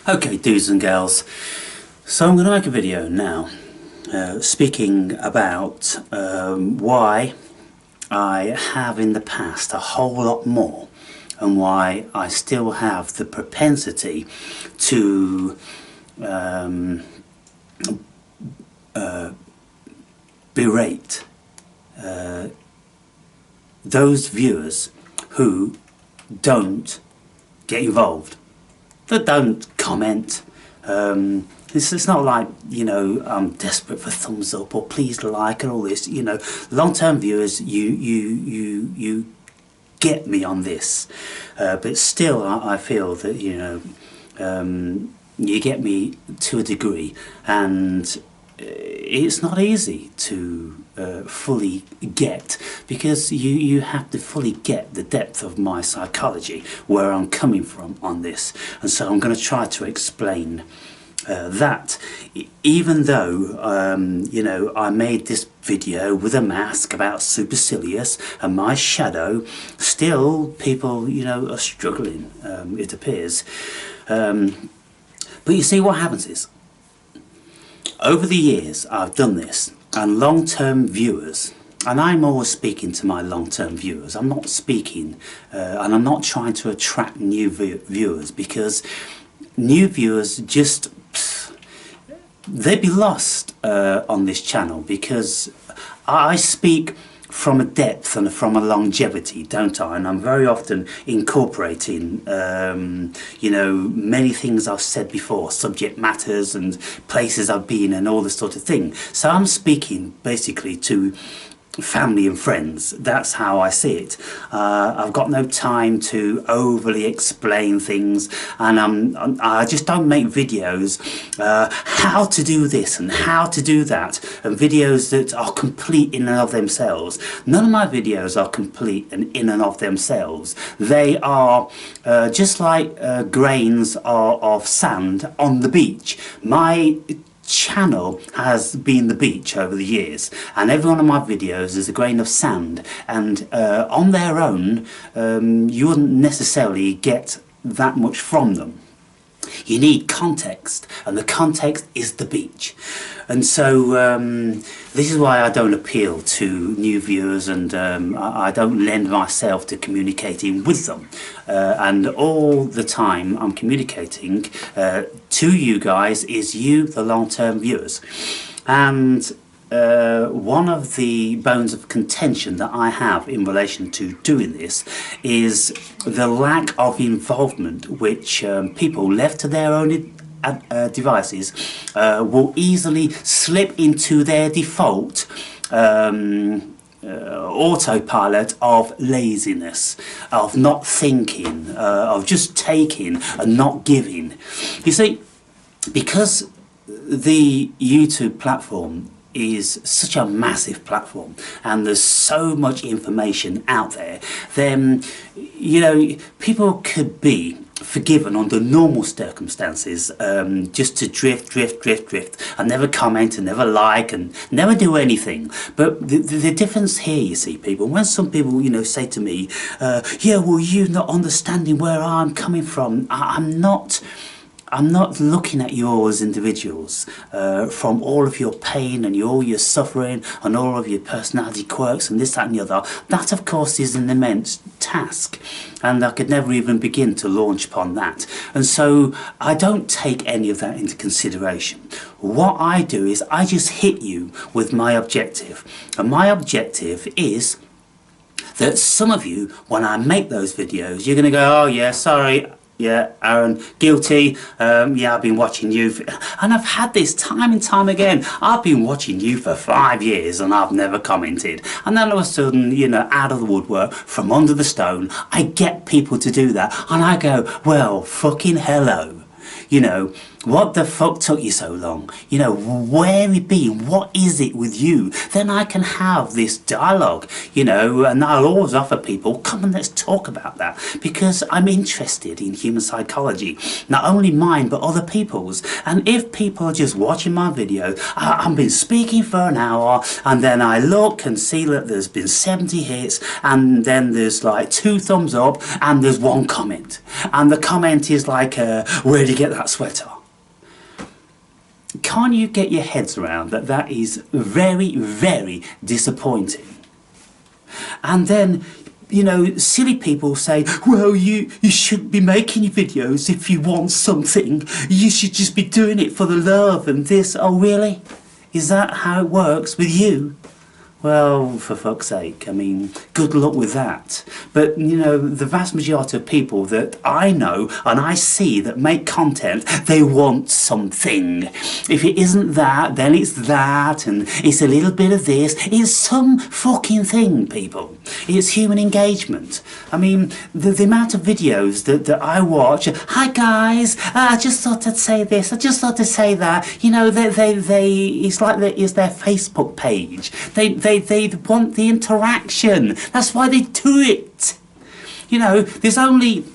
Okay, dudes and girls, so I'm going to make a video now speaking about why I have in the past a whole lot more and why I still have the propensity to berate those viewers who don't get involved, that don't comment. It's not like, you know, I'm desperate for thumbs up or please like and all this. You know, long-term viewers, you get me on this, but still I feel that, you know, you get me to a degree, and it's not easy to fully get, because you have to fully get the depth of my psychology, where I'm coming from on this. And so I'm going to try to explain that, even though you know, I made this video with a mask about supercilious and my shadow, still people, you know, are struggling, it appears. But you see, what happens is, over the years I've done this, and long-term viewers, and I'm always speaking to my long-term viewers, I'm not speaking and I'm not trying to attract new viewers, because new viewers just, they'd be lost on this channel, because I speak from a depth and from a longevity, don't I? And I'm very often incorporating, you know, many things I've said before, subject matters and places I've been and all this sort of thing. So I'm speaking basically to family and friends. That's how I see it. I've got no time to overly explain things, and I just don't make videos how to do this and how to do that, and videos that are complete in and of themselves. None of my videos are complete and in and of themselves. They are just like grains of sand on the beach. My channel has been the beach over the years, and every one of my videos is a grain of sand, and on their own you wouldn't necessarily get that much from them. You need context, and the context is the beach. And so this is why I don't appeal to new viewers, and I don't lend myself to communicating with them. And all the time I'm communicating to you guys is you, the long-term viewers. And one of the bones of contention that I have in relation to doing this is the lack of involvement, which people left to their own devices will easily slip into their default autopilot of laziness, of not thinking, of just taking and not giving. You see, because the YouTube platform is such a massive platform and there's so much information out there, then, you know, people could be forgiven under normal circumstances just to drift and never comment and never like and never do anything. But the difference here, you see, people, when some people, you know, say to me, yeah, well, you're not understanding where I'm coming from. I'm not looking at you as individuals, from all of your pain and all your suffering and all of your personality quirks and this, that and the other. That, of course, is an immense task, and I could never even begin to launch upon that. And so I don't take any of that into consideration. What I do is I just hit you with my objective, and my objective is that some of you, when I make those videos, you're going to go, oh yeah, sorry, yeah, Aaron, guilty, yeah, I've been watching you, and I've had this time and time again. I've been watching you for 5 years and I've never commented. And then all of a sudden, you know, out of the woodwork, from under the stone, I get people to do that, and I go, well, fucking hello. You know, What the fuck took you so long? You know, where it been? What is it with you? Then I can have this dialogue, you know, and I'll always offer people, come and let's talk about that, because I'm interested in human psychology, not only mine but other people's. And if people are just watching my video, I've been speaking for an hour, and then I look and see that there's been 70 hits, and then there's like 2 thumbs up, and there's 1 comment, and the comment is like, where'd you get that sweater? Can't you get your heads around that that is very, very disappointing? And then, you know, silly people say, well, you shouldn't be making your videos if you want something. You should just be doing it for the love and this. Oh, really? Is that how it works with you? Well, for fuck's sake, I mean, good luck with that. But, you know, the vast majority of people that I know and I see that make content, they want something. If it isn't that, then it's that, and it's a little bit of this. It's some fucking thing, people. It's human engagement. I mean, the amount of videos that I watch, hi guys, I just thought I'd say this, I just thought to say that. You know, it's like it's their Facebook page. They want the interaction. That's why they do it. You know, there's only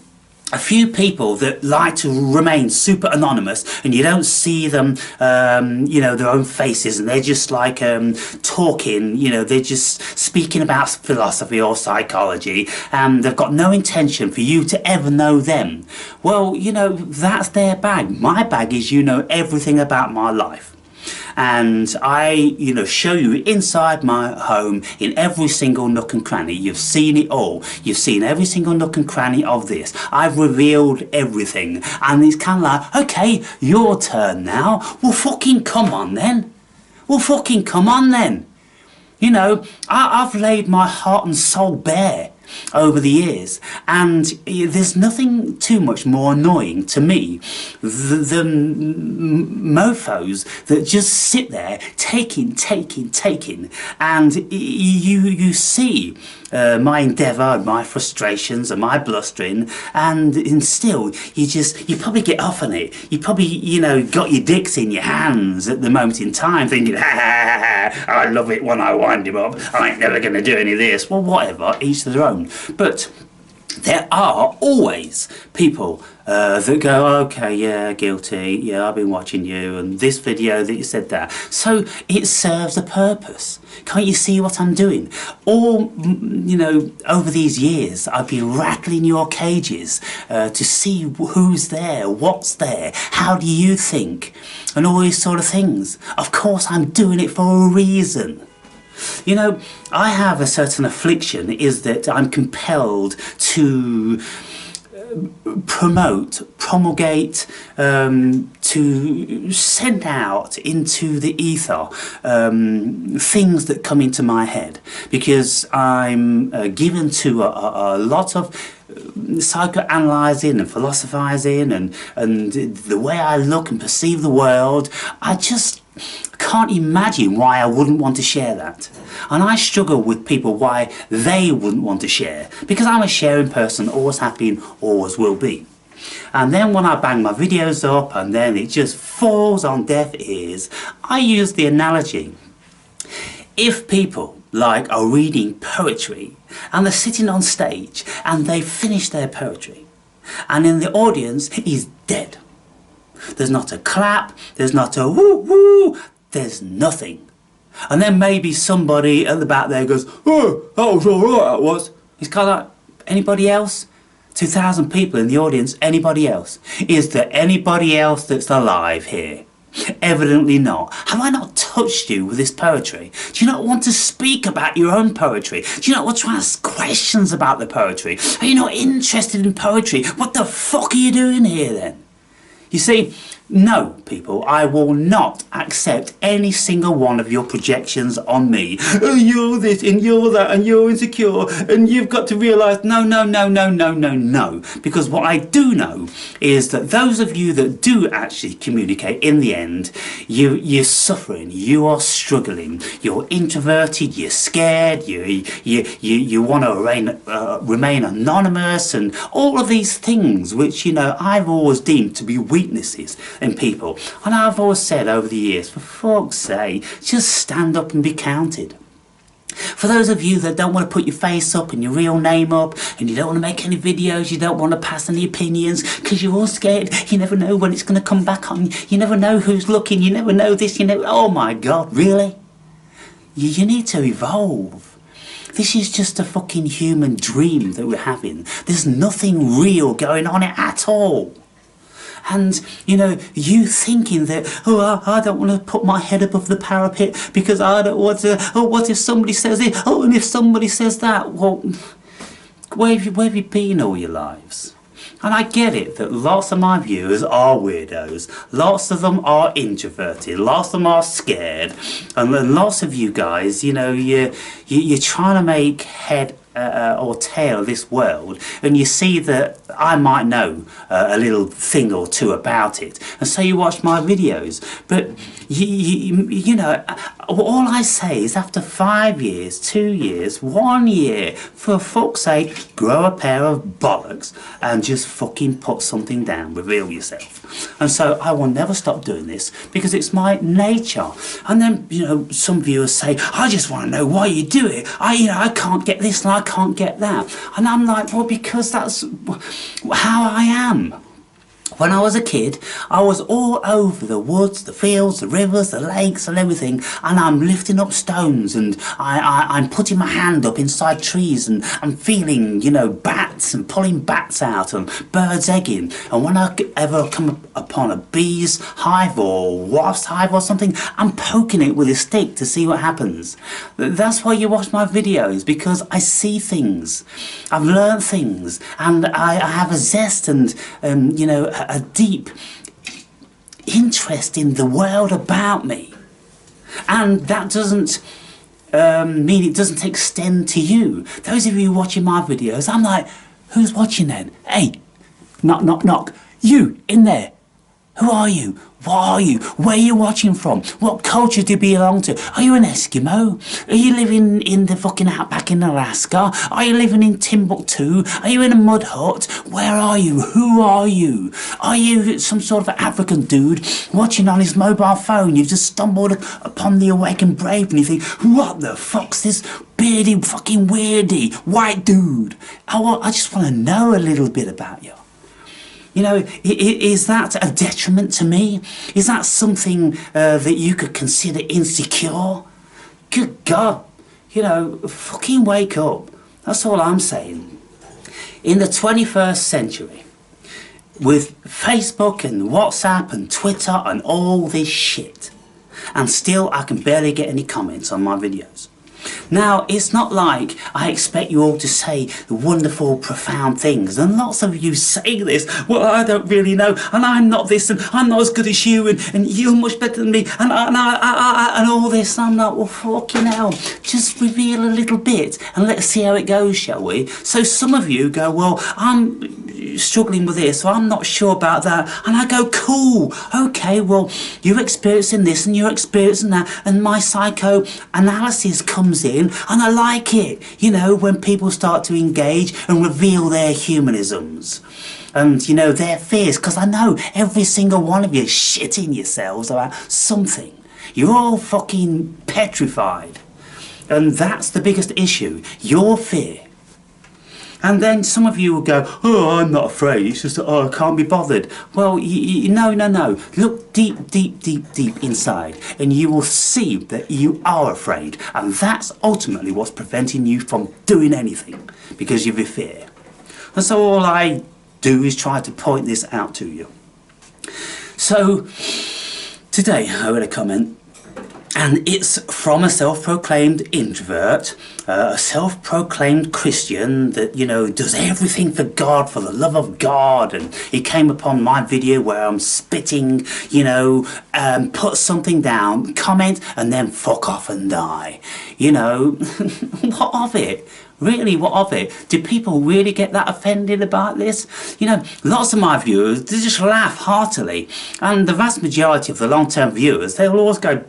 a few people that like to remain super anonymous, and you don't see them, you know, their own faces, and they're just like talking, you know, they're just speaking about philosophy or psychology, and they've got no intention for you to ever know them. Well, you know, that's their bag. My bag is, you know, everything about my life. And I, you know, show you inside my home in every single nook and cranny. You've seen it all. You've seen every single nook and cranny of this. I've revealed everything. And it's kind of like, okay, your turn now. Well, fucking come on then. Well, fucking come on then. You know, I've laid my heart and soul bare over the years, and there's nothing too much more annoying to me than mofos that just sit there taking, and you see my endeavour and my frustrations and my blustering, and still you probably get off on it. You probably, you know, got your dicks in your hands at the moment in time thinking, ha ha ha, I love it when I wind him up, I ain't never going to do any of this. Well, whatever, each to their own. But there are always people that go, okay, yeah, guilty, yeah, I've been watching you, and this video that you said that. So it serves a purpose. Can't you see what I'm doing? Or, you know, over these years, I've been rattling your cages to see who's there, what's there, how do you think, and all these sort of things. Of course, I'm doing it for a reason. You know, I have a certain affliction, is that I'm compelled to promulgate, to send out into the ether things that come into my head, because I'm given to a lot of psychoanalyzing and philosophizing, and the way I look and perceive the world. I just can't imagine why I wouldn't want to share that. And I struggle with people why they wouldn't want to share, because I'm a sharing person, always have been, always will be. And then when I bang my videos up and then it just falls on deaf ears, I use the analogy. If people like are reading poetry and they're sitting on stage and they finish their poetry, and in the audience is dead. There's not a clap, there's not a woo woo, there's nothing. And then maybe somebody at the back there goes, oh, that was alright, that was. It's kind of like, anybody else? 2,000 people in the audience, anybody else? Is there anybody else that's alive here? Evidently not. Have I not touched you with this poetry? Do you not want to speak about your own poetry? Do you not want to ask questions about the poetry? Are you not interested in poetry? What the fuck are you doing here then? You see, no, people, I will not accept any single one of your projections on me. Oh, you're this, and you're that, and you're insecure, and you've got to realise, no. Because what I do know is that those of you that do actually communicate, in the end, you're suffering, you are struggling, you're introverted, you're scared, you want to remain anonymous, and all of these things which, you know, I've always deemed to be weaknesses. in people. And I've always said over the years, for fuck's sake, just stand up and be counted. For those of you that don't want to put your face up and your real name up, and you don't want to make any videos, you don't want to pass any opinions because you're all scared, you never know when it's going to come back on you, you never know who's looking, you never know this, you never, oh my God, really? You need to evolve. This is just a fucking human dream that we're having. There's nothing real going on at all. And, you know, you thinking that, oh, I don't want to put my head above the parapet because I don't want to, oh, what if somebody says this, oh, and if somebody says that, well, where have you been all your lives? And I get it that lots of my viewers are weirdos, lots of them are introverted, lots of them are scared, and then lots of you guys, you know, you're trying to make head or tail of this world, and you see that I might know a little thing or two about it, and so you watch my videos. But you know, all I say is after 5 years, 2 years, 1 year, for fuck's sake, grow a pair of bollocks and just fucking put something down, reveal yourself. And so I will never stop doing this because it's my nature. And then, you know, some viewers say, I just want to know why you do it. I can't get this and I can't get that. And I'm like, well, because that's how I am. When I was a kid, I was all over the woods, the fields, the rivers, the lakes and everything, and I'm lifting up stones, and I'm putting my hand up inside trees, and I'm feeling, you know, bats and pulling bats out and birds egging. And when I ever come upon a bee's hive or wasp's hive or something, I'm poking it with a stick to see what happens. That's why you watch my videos, because I see things. I've learned things, and I have a zest and you know, a deep interest in the world about me. And that doesn't mean it doesn't extend to you. Those of you watching my videos, I'm like, who's watching then? Hey, knock, knock, knock. You, in there. Who are you? What are you? Where are you watching from? What culture do you belong to? Are you an Eskimo? Are you living in the fucking outback in Alaska? Are you living in Timbuktu? Are you in a mud hut? Where are you? Who are you? Are you some sort of African dude watching on his mobile phone? You've just stumbled upon the Awakened Brave and you think, what the fuck's this beardy fucking weirdy white dude? I just want to know a little bit about you. You know, is that a detriment to me? Is that something that you could consider insecure? Good God, you know, fucking wake up. That's all I'm saying. In the 21st century, with Facebook and WhatsApp and Twitter and all this shit, and still I can barely get any comments on my videos. Now, it's not like I expect you all to say wonderful, profound things, and lots of you say this, well, I don't really know, and I'm not this, and I'm not as good as you, and you're much better than me, and all this, and I'm like, well, fucking hell, just reveal a little bit, and let's see how it goes, shall we? So some of you go, well, I'm struggling with this, so I'm not sure about that, and I go, cool, okay, well, you're experiencing this, and you're experiencing that, and my psychoanalysis comes in, and I like it, you know, when people start to engage and reveal their humanisms and, you know, their fears, because I know every single one of you is shitting yourselves about something. You're all fucking petrified, and that's the biggest issue, your fear. And then some of you will go, oh, I'm not afraid, it's just that, oh, I can't be bothered. Well, no. Look deep, deep, deep, deep inside, and you will see that you are afraid. And that's ultimately what's preventing you from doing anything, because of your fear. And so all I do is try to point this out to you. So, today I read a comment, and it's from a self-proclaimed introvert, a self-proclaimed Christian that, you know, does everything for God, for the love of God. And he came upon my video where I'm spitting, you know, put something down, comment, and then fuck off and die. You know, what of it? Really, what of it? Do people really get that offended about this? You know, lots of my viewers, they just laugh heartily. And the vast majority of the long-term viewers, they'll always go,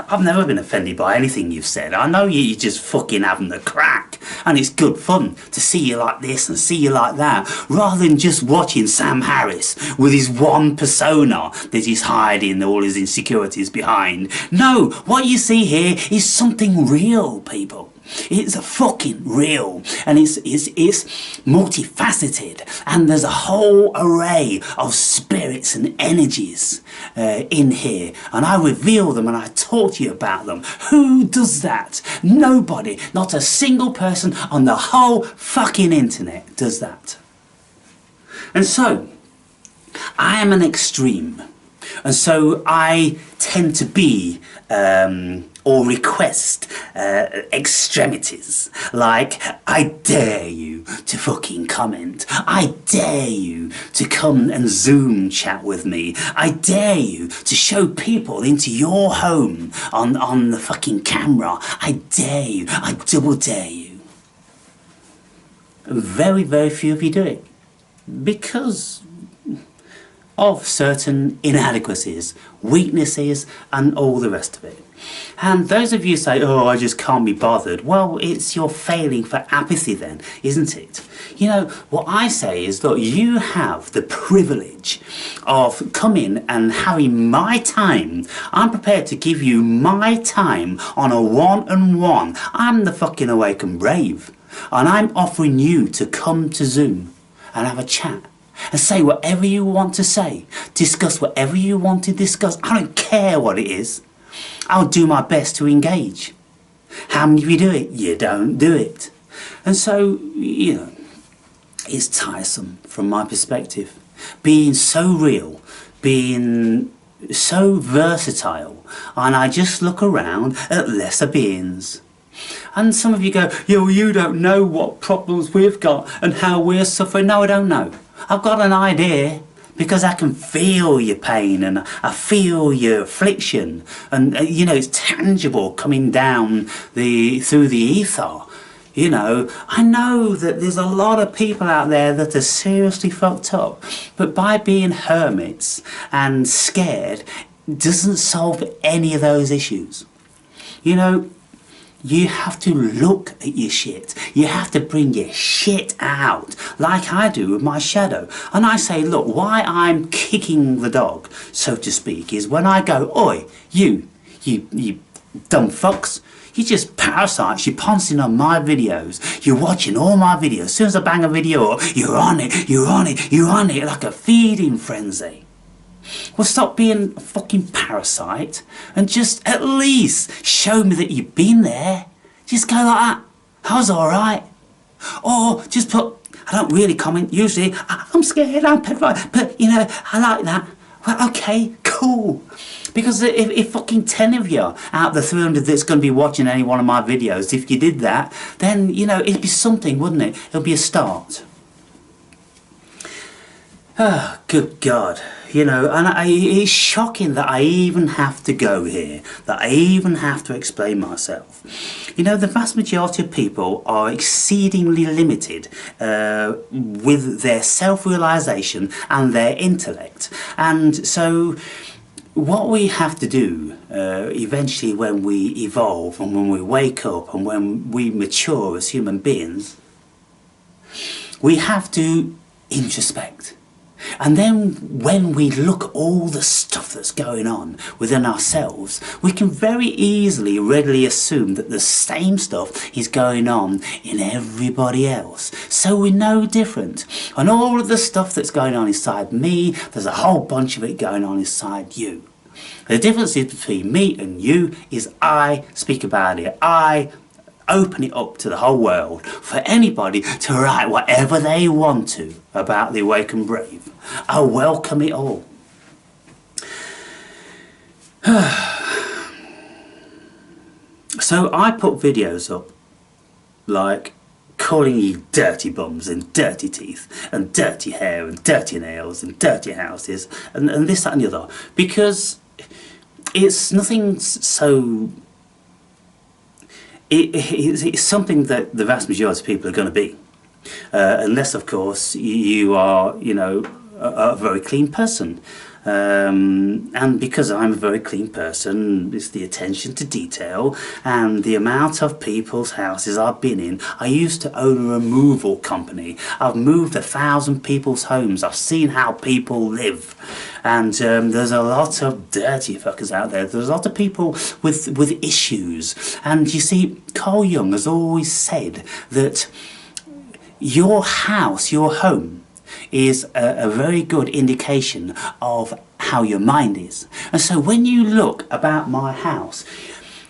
I've never been offended by anything you've said. I know you're just fucking having the crack. And it's good fun to see you like this and see you like that, rather than just watching Sam Harris with his one persona that he's hiding all his insecurities behind. No, what you see here is something real, people. It's fucking real, and it's multifaceted, and there's a whole array of spirits and energies in here, and I reveal them and I talk to you about them. Who does that? Nobody. Not a single person on the whole fucking internet does that. And so I am an extreme, and so I tend to be or request extremities, like I dare you to fucking comment, I dare you to come and Zoom chat with me, I dare you to show people into your home on the fucking camera, I dare you, I double dare you. Very, very few of you do it because of certain inadequacies, weaknesses, and all the rest of it. And those of you say, oh, I just can't be bothered. Well, it's your failing for apathy then, isn't it? You know, what I say is that you have the privilege of coming and having my time. I'm prepared to give you my time on a one-on-one. I'm the fucking awakened brave. And I'm offering you to come to Zoom and have a chat. And say whatever you want to say. Discuss whatever you want to discuss. I don't care what it is. I'll do my best to engage. How many of you do it? You don't do it. And so, you know, it's tiresome from my perspective. Being so real, being so versatile, and I just look around at lesser beings. And some of you go, yeah, well, you don't know what problems we've got and how we're suffering. No, I don't know. I've got an idea because I can feel your pain and I feel your affliction, and you know, it's tangible coming down through the ether. You know, I know that there's a lot of people out there that are seriously fucked up, but by being hermits and scared doesn't solve any of those issues. You know, you have to look at your shit. You have to bring your shit out, like I do with my shadow. And I say, look, why I'm kicking the dog, so to speak, is when I go, oi, you dumb fucks, you're just parasites, you're pouncing on my videos, you're watching all my videos. As soon as I bang a video up, you're on it, you're on it, you're on it, like a feeding frenzy. Well, stop being a fucking parasite and just at least show me that you've been there. Just go like that. I was alright. Or just put, I don't really comment usually, I'm scared, I'm petrified, but you know, I like that. Well, okay, cool. Because if fucking 10 of you out of the 300 that's going to be watching any one of my videos, if you did that, then, you know, it'd be something, wouldn't it? It'll be a start. Oh, good God. You know, and it's shocking that I even have to go here, that I even have to explain myself. You know, the vast majority of people are exceedingly limited with their self-realisation and their intellect. And so what we have to do eventually when we evolve and when we wake up and when we mature as human beings, we have to introspect. And then when we look at all the stuff that's going on within ourselves, we can very easily, readily assume that the same stuff is going on in everybody else. So we're no different. And all of the stuff that's going on inside me, there's a whole bunch of it going on inside you. The difference is between me and you is I speak about it. I open it up to the whole world for anybody to write whatever they want to about the awakened brave. I welcome it all. So I put videos up like calling you dirty bums and dirty teeth and dirty hair and dirty nails and dirty houses and this, that and the other, because it's nothing so... It's something that the vast majority of people are going to be. Unless, of course, you are, you know, a very clean person. And because I'm a very clean person, it's the attention to detail and the amount of people's houses I've been in. I used to own a removal company. I've moved 1,000 people's homes. I've seen how people live. And there's a lot of dirty fuckers out there. There's a lot of people with issues. And you see, Carl Jung has always said that your house, your home, is a very good indication of how your mind is. And so when you look about my house,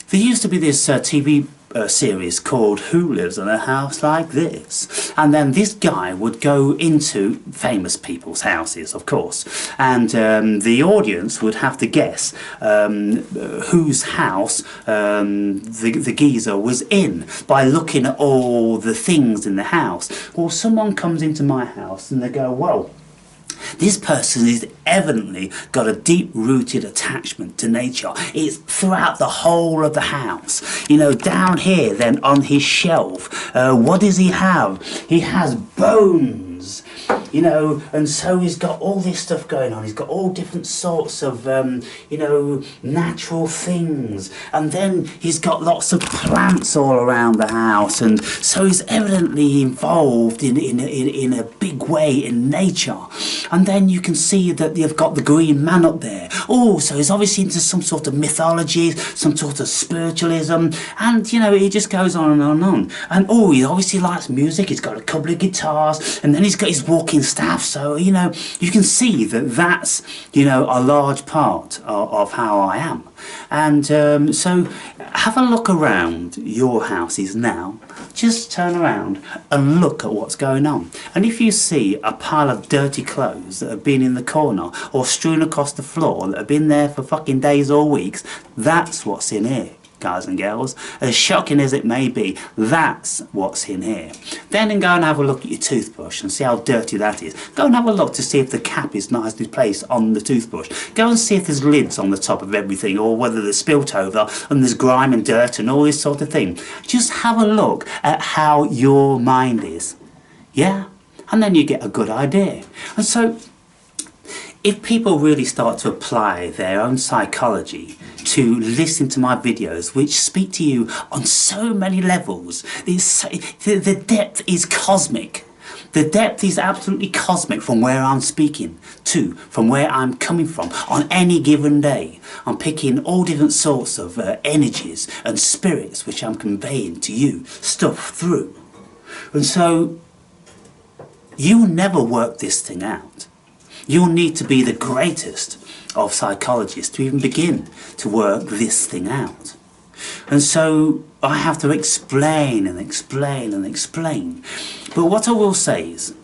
there used to be this TV series called Who Lives in a House Like This? And then this guy would go into famous people's houses, of course, and the audience would have to guess whose house the geezer was in by looking at all the things in the house. Well, someone comes into my house and they go, well, this person has evidently got a deep-rooted attachment to nature. It's throughout the whole of the house. You know, down here, then, on his shelf, what does he have? He has bones. You know, and so he's got all this stuff going on. He's got all different sorts of, you know, natural things. And then he's got lots of plants all around the house. And so he's evidently involved in a big way in nature. And then you can see that you've got the green man up there. Oh, so he's obviously into some sort of mythology, some sort of spiritualism. And, you know, he just goes on and on and on. And, oh, he obviously likes music. He's got a couple of guitars. And then he's got his walking staff. So, you know, you can see that that's, you know, a large part of how I am. And so have a look around your houses now. Just turn around and look at what's going on. And if you see a pile of dirty clothes that have been in the corner or strewn across the floor that have been there for fucking days or weeks, that's what's in here, guys and girls. As shocking as it may be, that's what's in here. Then go and have a look at your toothbrush and see how dirty that is. Go and have a look to see if the cap is nicely placed on the toothbrush. Go and see if there's lids on the top of everything, or whether they're spilt over and there's grime and dirt and all this sort of thing. Just have a look at how your mind is. Yeah? And then you get a good idea. And so, if people really start to apply their own psychology to listen to my videos, which speak to you on so many levels, the depth is cosmic. The depth is absolutely cosmic from where I'm speaking to, from where I'm coming from on any given day. I'm picking all different sorts of energies and spirits which I'm conveying to you, stuff through. And so, you'll never work this thing out. You'll need to be the greatest of psychologists to even begin to work this thing out. And so I have to explain and explain and explain. But what I will say is,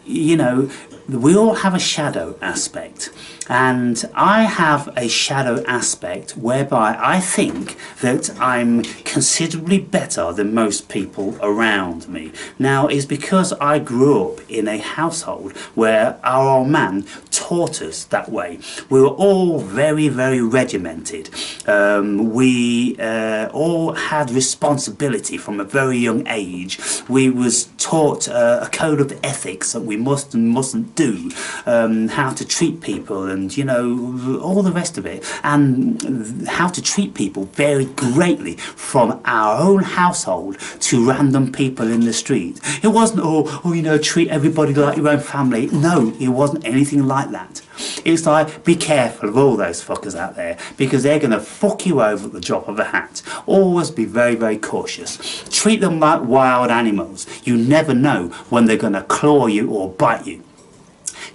you know, we all have a shadow aspect. And I have a shadow aspect whereby I think that I'm considerably better than most people around me. Now, it's because I grew up in a household where our old man taught us that way. We were all very, very regimented. We all had responsibility from a very young age. We was taught a code of ethics that we must and mustn't do, how to treat people, and, you know, all the rest of it, and how to treat people vary greatly from our own household to random people in the street. It wasn't, oh, you know, treat everybody like your own family. No, it wasn't anything like that. It's like, be careful of all those fuckers out there, because they're going to fuck you over at the drop of a hat. Always be very, very cautious. Treat them like wild animals. You never know when they're going to claw you or bite you.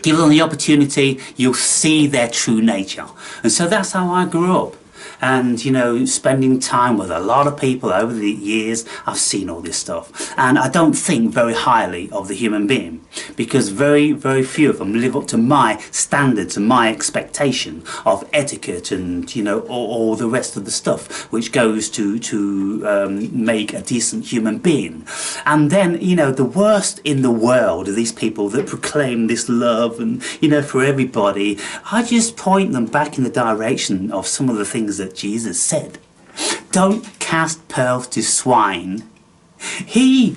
Give them the opportunity, you'll see their true nature. And so that's how I grew up. And, you know, spending time with a lot of people over the years, I've seen all this stuff. And I don't think very highly of the human being, because very, very few of them live up to my standards and my expectation of etiquette and, you know, all the rest of the stuff which goes to make a decent human being. And then, you know, the worst in the world are these people that proclaim this love and, you know, for everybody. I just point them back in the direction of some of the things that Jesus said. Don't cast pearls to swine. He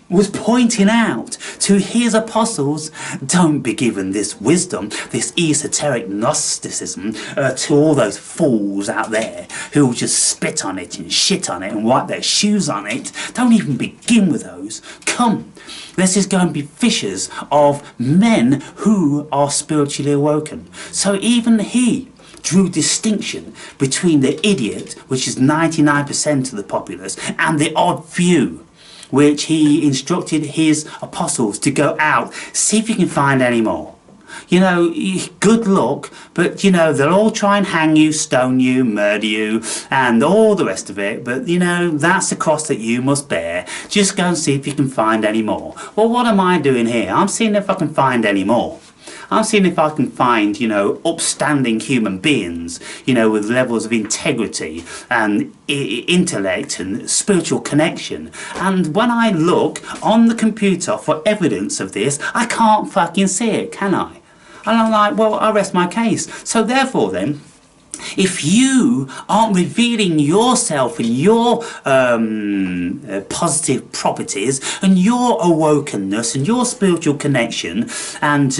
was pointing out to his apostles, don't be given this wisdom, this esoteric Gnosticism, to all those fools out there who will just spit on it and shit on it and wipe their shoes on it. Don't even begin with those. Come, let's just go and be fishers of men who are spiritually awoken. So even he drew distinction between the idiot, which is 99% of the populace, and the odd few, which he instructed his apostles to go out, see if you can find any more. You know, good luck, but you know, they'll all try and hang you, stone you, murder you, and all the rest of it, but you know, that's the cross that you must bear. Just go and see if you can find any more. Well, what am I doing here? I'm seeing if I can find any more. I'm seeing if I can find, you know, upstanding human beings, you know, with levels of integrity and intellect and spiritual connection. And when I look on the computer for evidence of this, I can't fucking see it, can I? And I'm like, well, I rest my case. So therefore then, if you aren't revealing yourself and your positive properties and your awokenness and your spiritual connection and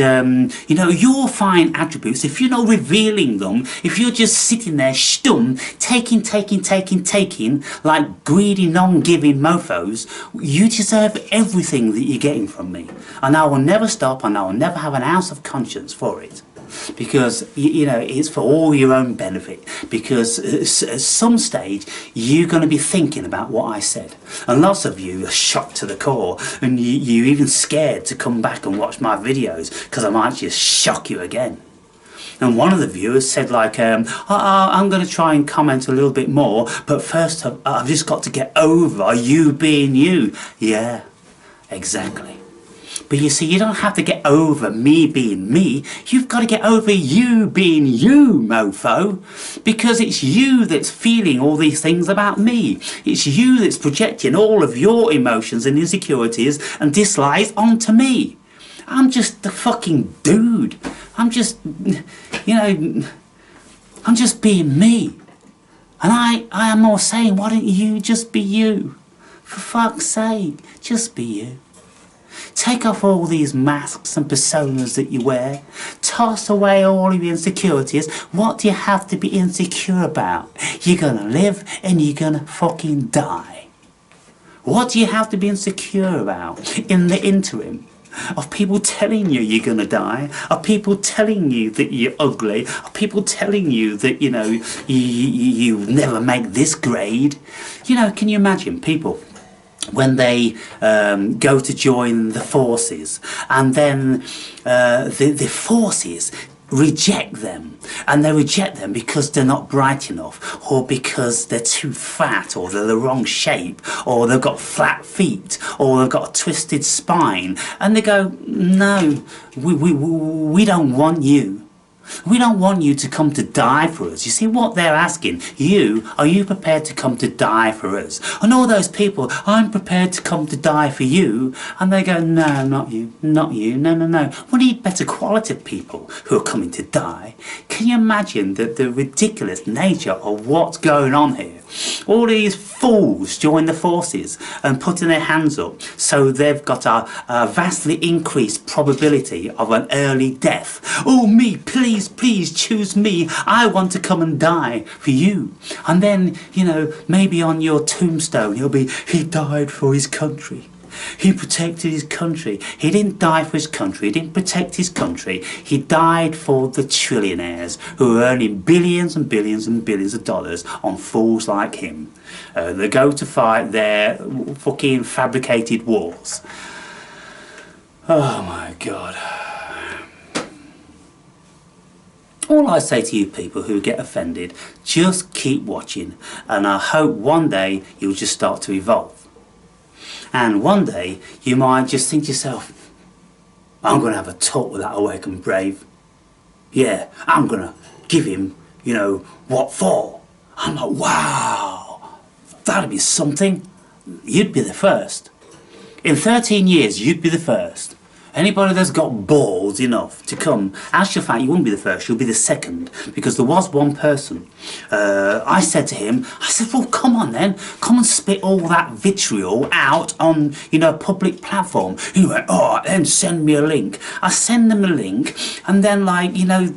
you know, your fine attributes, if you're not revealing them, if you're just sitting there stum, taking like greedy, non-giving mofos, you deserve everything that you're getting from me, and I will never stop, and I will never have an ounce of conscience for it. Because, you know, it's for all your own benefit, because at some stage you're going to be thinking about what I said, and lots of you are shocked to the core, and you're even scared to come back and watch my videos because I might just shock you again. And one of the viewers said like, I'm going to try and comment a little bit more, but first I've just got to get over you being you. Yeah, exactly. But you see, you don't have to get over me being me. You've got to get over you being you, mofo. Because it's you that's feeling all these things about me. It's you that's projecting all of your emotions and insecurities and dislikes onto me. I'm just the fucking dude. I'm just, you know, I'm just being me. And I am more saying, why don't you just be you? For fuck's sake, just be you. Take off all these masks and personas that you wear. Toss away all of your insecurities. What do you have to be insecure about? You're gonna live and you're gonna fucking die. What do you have to be insecure about in the interim? Of people telling you you're gonna die? Of people telling you that you're ugly? Of people telling you that, you know, you never make this grade? You know, can you imagine people when they go to join the forces, and then the forces reject them, and they reject them because they're not bright enough, or because they're too fat, or they're the wrong shape, or they've got flat feet, or they've got a twisted spine, and they go, no, we don't want you. We don't want you to come to die for us. You see what they're asking? Are you prepared to come to die for us? And all those people, I'm prepared to come to die for you. And they go, no, not you, not you, no. We need better quality people who are coming to die. Can you imagine the ridiculous nature of what's going on here? All these fools join the forces and putting their hands up, so they've got a vastly increased probability of an early death. Oh, me, please choose me. I want to come and die for you. And then, you know, maybe on your tombstone it'll be, he died for his country. He protected his country. He didn't die for his country. He didn't protect his country. He died for the trillionaires who are earning billions and billions and billions of dollars on fools like him. They go to fight their fucking fabricated wars. Oh my God. All I say to you people who get offended, just keep watching, and I hope one day you'll just start to evolve. And one day you might just think to yourself, I'm going to have a talk with that awakened brave. Yeah, I'm going to give him, you know, what for. I'm like, wow, that'd be something. You'd be the first. In 13 years, you'd be the first. Anybody that's got balls enough to come, actually, in fact, you wouldn't be the first, you'll be the second, because there was one person. I said to him, I said, well, come on then, come and spit all that vitriol out on, you know, a public platform. He went, oh, then send me a link. I send them a link, and then, like, you know,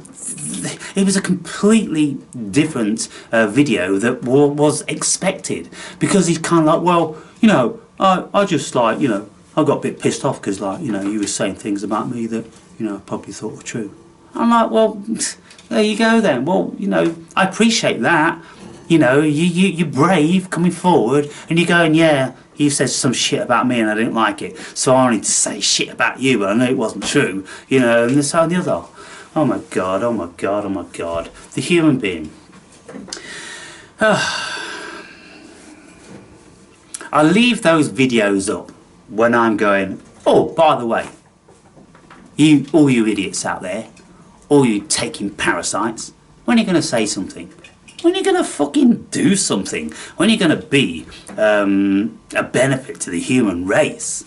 it was a completely different video that was expected, because he's kind of like, well, you know, I just, like, you know, I got a bit pissed off because, like, you know, you were saying things about me that, you know, I probably thought were true. I'm like, well, there you go then. Well, you know, I appreciate that. You know, you're brave coming forward and you're going, yeah, you said some shit about me and I didn't like it, so I wanted to say shit about you, but I know it wasn't true. You know, and this and the other. Oh my God, oh my God, oh my God. The human being. I leave those videos up when I'm going, oh, by the way, all you idiots out there, all you taking parasites, when are you going to say something? When are you going to fucking do something? When are you going to be a benefit to the human race?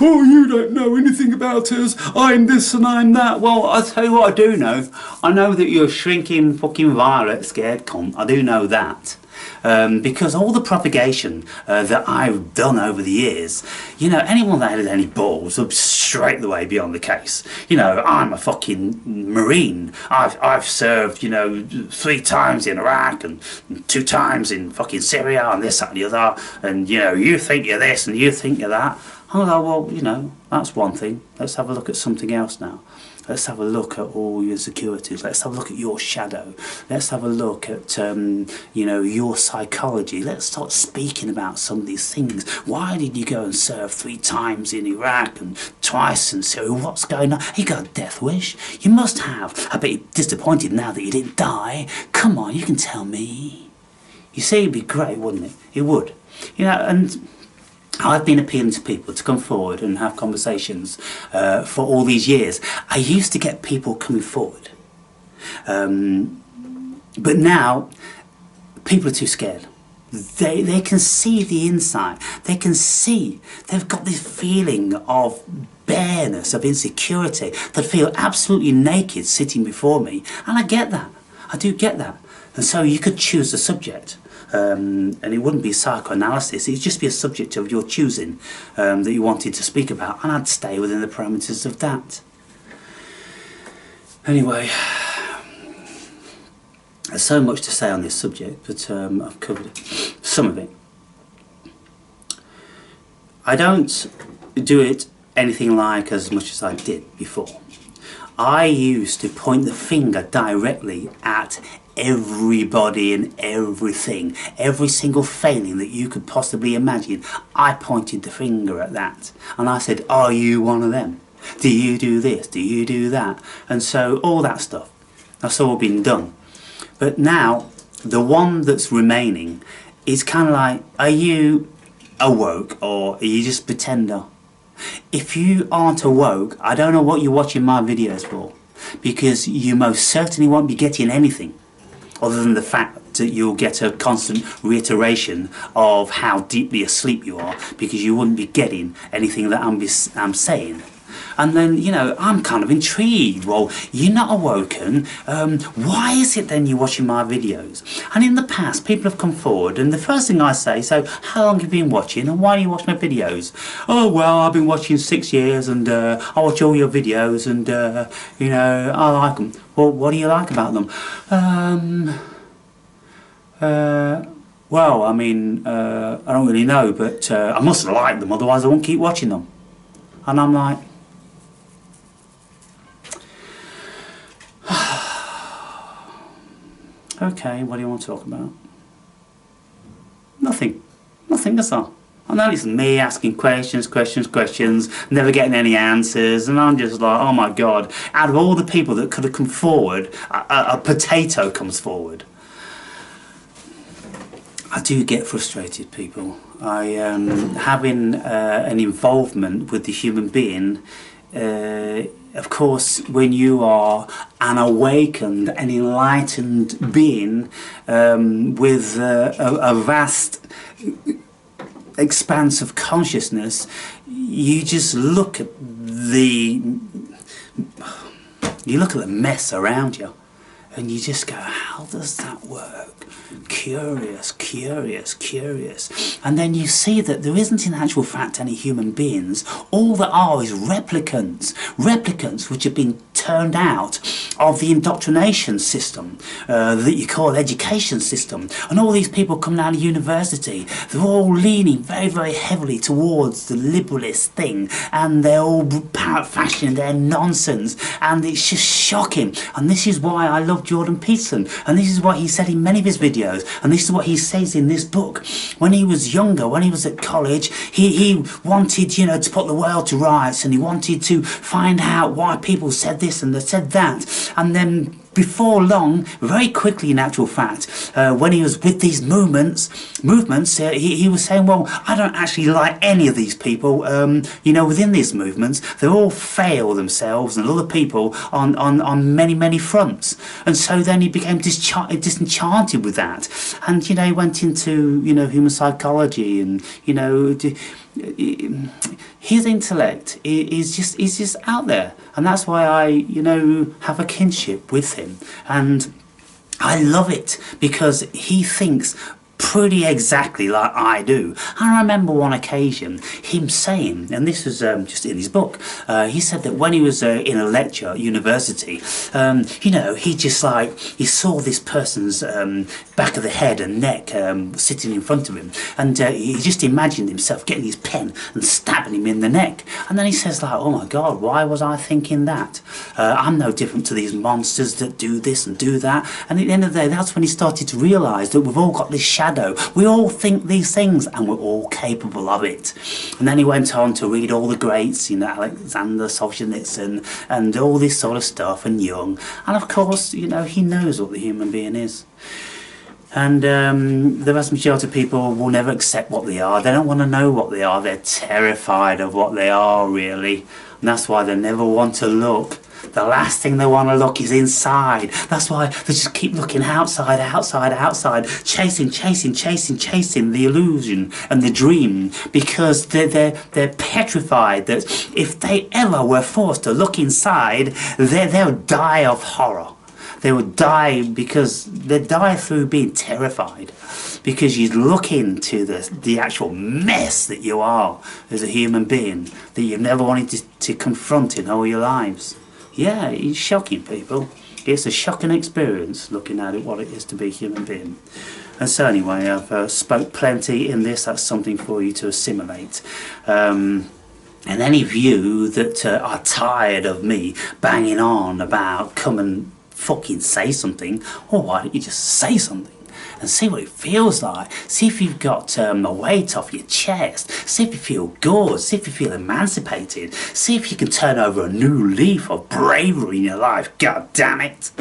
Oh, you don't know anything about us, I'm this and I'm that. Well, I'll tell you what I do know. I know that you're a shrinking fucking violet scared cunt. I do know that. Because all the propagation that I've done over the years, you know, anyone that had any balls would straight away be on the case. You know, I'm a fucking Marine. I've served, you know, 3 times in Iraq and 2 times in fucking Syria and this, that and the other. And, you know, you think you're this and you think you're that. I'm like, well, you know, that's one thing. Let's have a look at something else now. Let's have a look at all your securities. Let's have a look at your shadow. Let's have a look at, you know, your psychology. Let's start speaking about some of these things. Why did you go and serve 3 times in Iraq and twice in Syria? What's going on? You got a death wish? You must have. I bet you're disappointed now that you didn't die. Come on, you can tell me. You see, it'd be great, wouldn't it? It would. You know, and I've been appealing to people to come forward and have conversations for all these years. I used to get people coming forward. But now, people are too scared. They can see the insight. They can see. They've got this feeling of bareness, of insecurity. They feel absolutely naked sitting before me. And I get that. I do get that. And so you could choose a subject. And it wouldn't be psychoanalysis, it'd just be a subject of your choosing that you wanted to speak about, and I'd stay within the parameters of that. Anyway, there's so much to say on this subject, but I've covered some of it. I don't do it anything like as much as I did before. I used to point the finger directly at everybody and everything, every single failing that you could possibly imagine. I pointed the finger at that and I said, are you one of them? Do you do this? Do you do that? And so all that stuff, that's all been done. But now the one that's remaining is kind of like, are you awoke or are you just pretender? If you aren't awoke, I don't know what you're watching my videos for, because you most certainly won't be getting anything other than the fact that you'll get a constant reiteration of how deeply asleep you are, because you wouldn't be getting anything that I'm saying. And then, you know, I'm kind of intrigued. Well, you're not awoken. Why is it then you're watching my videos? And in the past, people have come forward, and the first thing I say, so how long have you been watching, and why do you watch my videos? Oh, well, I've been watching 6 years, and I watch all your videos, and, you know, I like them. Well, what do you like about them? Well, I mean, I don't really know, but I must like them, otherwise I won't keep watching them. And I'm like, okay, what do you want to talk about? Nothing. Nothing, that's all. I know it's me asking questions, never getting any answers, and I'm just like, oh my God, out of all the people that could have come forward, a potato comes forward. I do get frustrated, people. Having an involvement with the human being, of course, when you are an awakened and enlightened being with a vast expanse of consciousness, you just look at you look at the mess around you and you just go, how does that work? Curious, curious, curious. And then you see that there isn't in actual fact any human beings. All there are is replicants. Replicants which have been turned out of the indoctrination system that you call education system. And all these people coming out of university, they're all leaning very, very heavily towards the liberalist thing, and they're all fashioning their nonsense, and it's just shocking. And this is why I love Jordan Peterson, and this is what he said in many of his videos, and this is what he says in this book. When he was younger, when he was at college, he wanted, you know, to put the world to rights, and he wanted to find out why people said this and they said that. And then before long, very quickly in actual fact, when he was with these movements, he was saying, well, I don't actually like any of these people, you know, within these movements. They all fail themselves and other people on many, many fronts. And so then he became disenchanted with that. And, you know, he went into, you know, human psychology, and, you know, his intellect is just out there, and that's why I, you know, have a kinship with him, and I love it because he thinks pretty exactly like I do. I remember one occasion him saying, and this was just in his book, he said that when he was in a lecture at university, you know, he just like, he saw this person's back of the head and neck sitting in front of him, and he just imagined himself getting his pen and stabbing him in the neck. And then he says like, oh my God, why was I thinking that? I'm no different to these monsters that do this and do that. And at the end of the day, that's when he started to realise that we've all got this shadow. We all think these things, and we're all capable of it. And then he went on to read all the greats, you know, Alexander Solzhenitsyn and all this sort of stuff, and Jung. And of course, you know, he knows what the human being is. And the vast majority of people will never accept what they are. They don't want to know what they are. They're terrified of what they are, really. And that's why they never want to look. The last thing they want to look is inside. That's why they just keep looking outside, outside, outside, chasing the illusion and the dream, because they're petrified that if they ever were forced to look inside, they'll die of horror. They would die because they die through being terrified, because you look into the actual mess that you are as a human being that you've never wanted to confront in all your lives. Yeah, it's shocking, people. It's a shocking experience looking at it, what it is to be a human being. And so anyway, I've spoke plenty in this. That's something for you to assimilate. And any of you that are tired of me banging on about come and fucking say something, or why don't you just say something? And see what it feels like. See if you've got a weight off your chest. See if you feel good. See if you feel emancipated. See if you can turn over a new leaf of bravery in your life. God damn it.